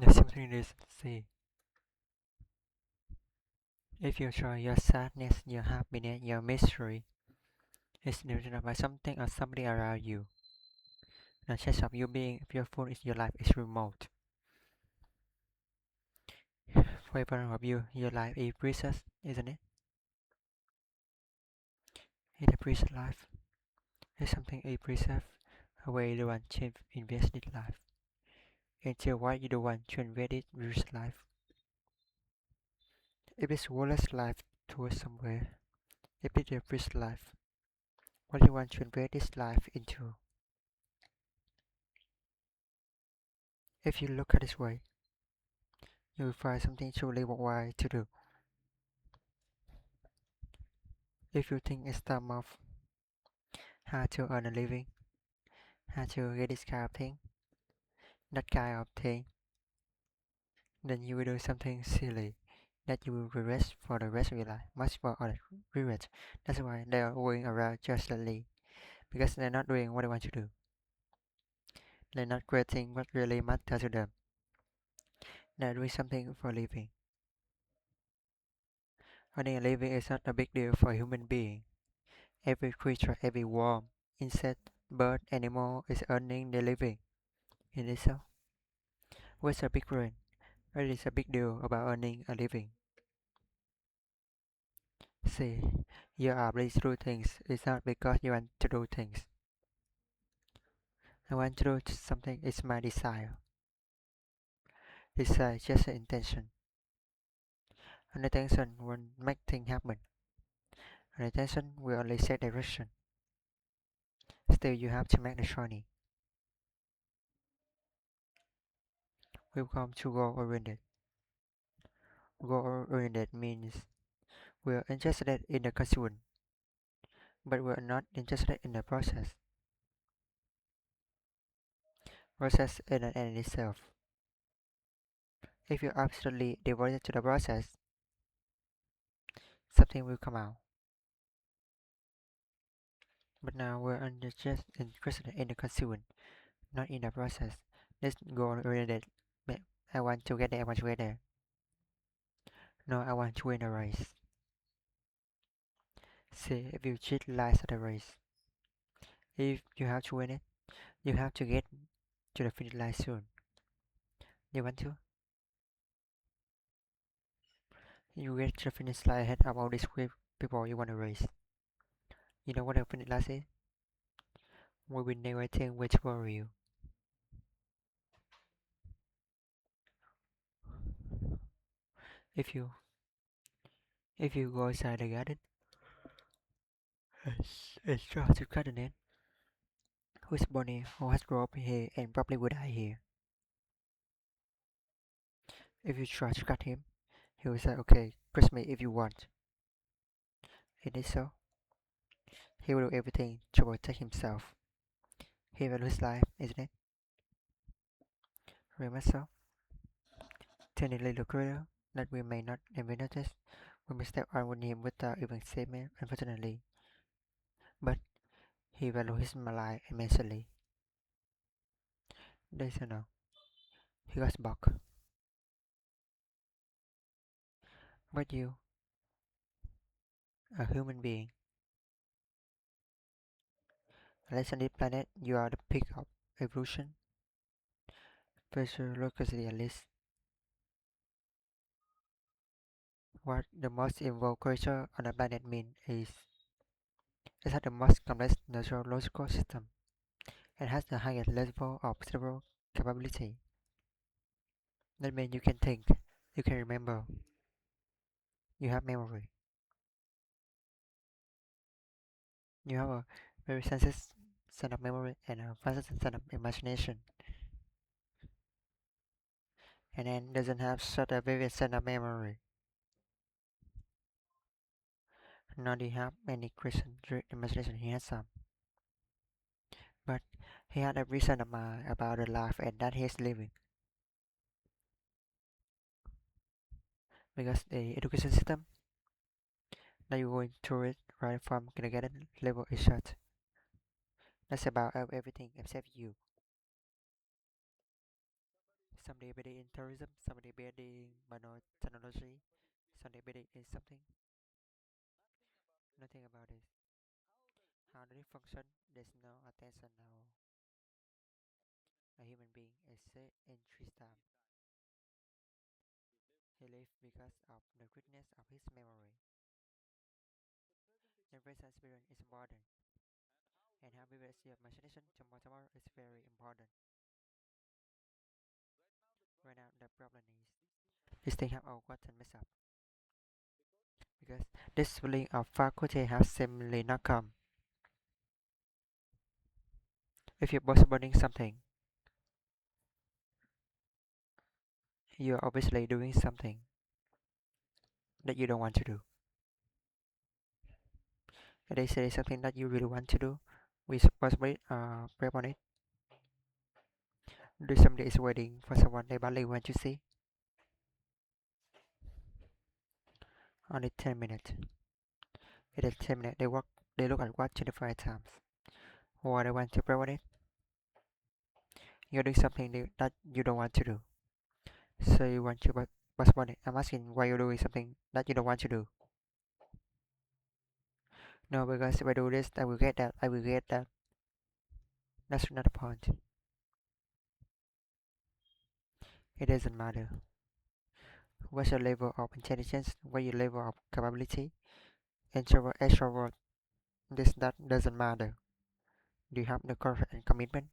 The something is C. If you show your sadness, your happiness, your misery, it's driven by something or somebody around you. The chance of you being fearful in your life is remote. For every one of you, your life is precious, isn't it? It's a precious life. It's something is preserved, a way you want to invest in life. Until why you don't want to invest it in this life. If it's worthless life towards somewhere, if it's a precious life, what do you want to invest this life into? If you look at this way, you will find something truly worthwhile to do. If you think it's time of how to earn a living, how to get this kind of thing, that kind of thing, then you will do something silly that you will regret for the rest of your life. Much more on regret. That's why they are going around just suddenly, because they're not doing what they want to do. They're not creating what really matters to them. They're doing something for a living. Earning a living is not a big deal for a human being. Every creature, every worm, insect, bird, animal is earning their living. It is so. What's a big brain? What is a big deal about earning a living? See, you are able to do things. It's not because you want to do things. I want to do something. It's my desire. Desire is just an intention. An intention won't make things happen. An intention will only set direction. Still, you have to make the journey. We come to goal-oriented. Goal-oriented means we are interested in the consumer, but we are not interested in the process. Process is an end in itself. If you're absolutely devoted to the process, something will come out. But now we're just interested in the consumer, not in the process. Let's go oriented. I want to get there, I want to get there. No, I want to win a race. See, if you cheat lies at a race, if you have to win it, you have to get to the finish line soon. You want to? You get to the finish line ahead of all these people you want to race. You know what the finish line is? We will never think which for you. If you if you go inside the garden, it's try to cut the net. Who's born here, who has grown up here, and probably will die here. If you try to cut him, he will say, okay, press me if you want. It is so. He will do everything to protect himself. He will lose life, isn't it? Very much so. Tiny little critter that we may not even notice when we step on with him without even seeing it, unfortunately. But he values his life immensely. There's no. He got back. But you, a human being, unless on this planet you are the peak of evolution, physiologically at least, what the most evolved creature on the planet means is it has the most complex neurological system and has the highest level of cerebral capability. That means you can think, you can remember, you have memory, you have a very sensitive sense of memory and a fast sense of imagination, and then doesn't have such a vivid sense of memory. Nor do you have any Christian imagination, he has some. But he had a reason of mind about the life and that he is living. Because the education system that you're going through it right from kindergarten level is shut. That's about everything except you. Someday better in tourism, someday better in biotechnology, someday better in something. Nothing about it. How do they function? There's no attention now. A human being is set in three time. He lived because of the greatness of his memory. The present experience is important, and how we will see your imagination tomorrow is very important. Right now, the problem is this thing have all gotten messed up because this feeling of faculty has seemingly not come. If you're postponing something, you're obviously doing something that you don't want to do. If they say something that you really want to do, we possibly prep on it. Do somebody is waiting for someone they badly want to see. Only 10 minutes. It is 10 minutes. They look at what 25 times. Why they want to prep on it? You're doing something that you don't want to do. So you want to postpone it. I'm asking why you're doing something that you don't want to do. No, because if I do this, I will get that. I will get that. That's not the point. It doesn't matter. What's your level of intelligence? What your level of capability? Introvert, extrovert. That doesn't matter. Do you have the courage and commitment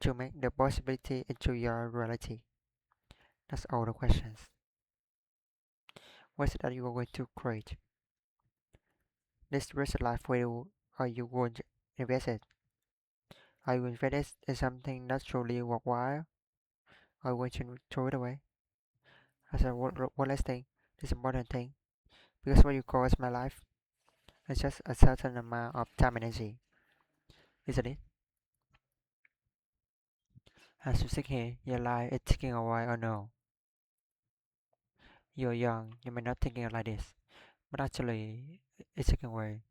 to make the possibility into your reality? That's all the questions. What is it that you are going to create? This rest of life, where are you going to invest it? Are you invested in something that's truly worthwhile? Are you going to throw it away? As a one last thing, this important thing, because what you call as my life is just a certain amount of time and energy, isn't it? As you sit here, your life is ticking away or no? You're young, you may not thinking like this, but actually, it's taking away.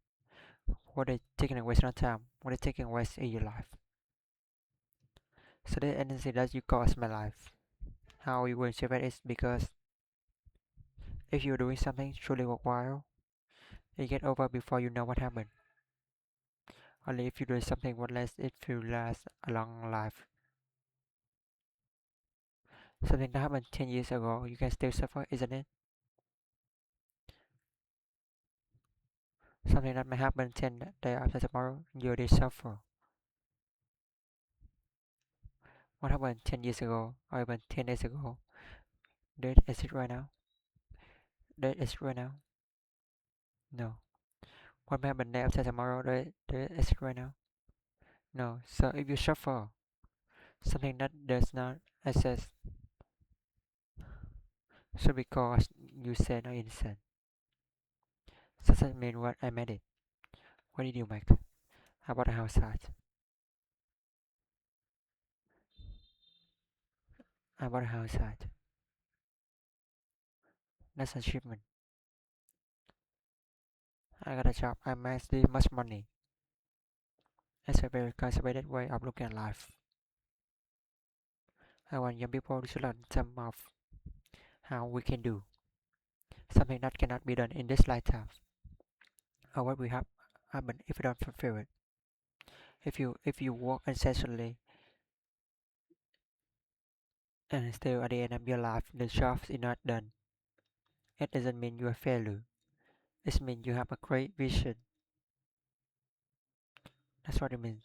What is taking away is not time. What is taking away is your life. So the energy that you call as my life, how you will save it is because if you're doing something truly worthwhile, you get over before you know what happened. Only if you do something worthless, it will last a long life. Something that happened 10 years ago, you can still suffer, isn't it? Something that may happen 10 days after tomorrow, you already suffer. What happened 10 years ago, or even 10 days ago, that is it right now? That is right now? No. What may happen day after tomorrow, that is it right now? No. So if you suffer something that does not exist, so because you said not innocent, so does that mean what I made it? What did you make? How about a house site? How about a house site? That's achievement. I got a job. I made this much money. It's a very conservative way of looking at life. I want young people to learn some of how we can do something that cannot be done in this lifetime, or what we have happen if you don't fulfill it. If you work incessantly and still at the end of your life the job is not done, it doesn't mean you're a failure. It means you have a great vision. That's what it means.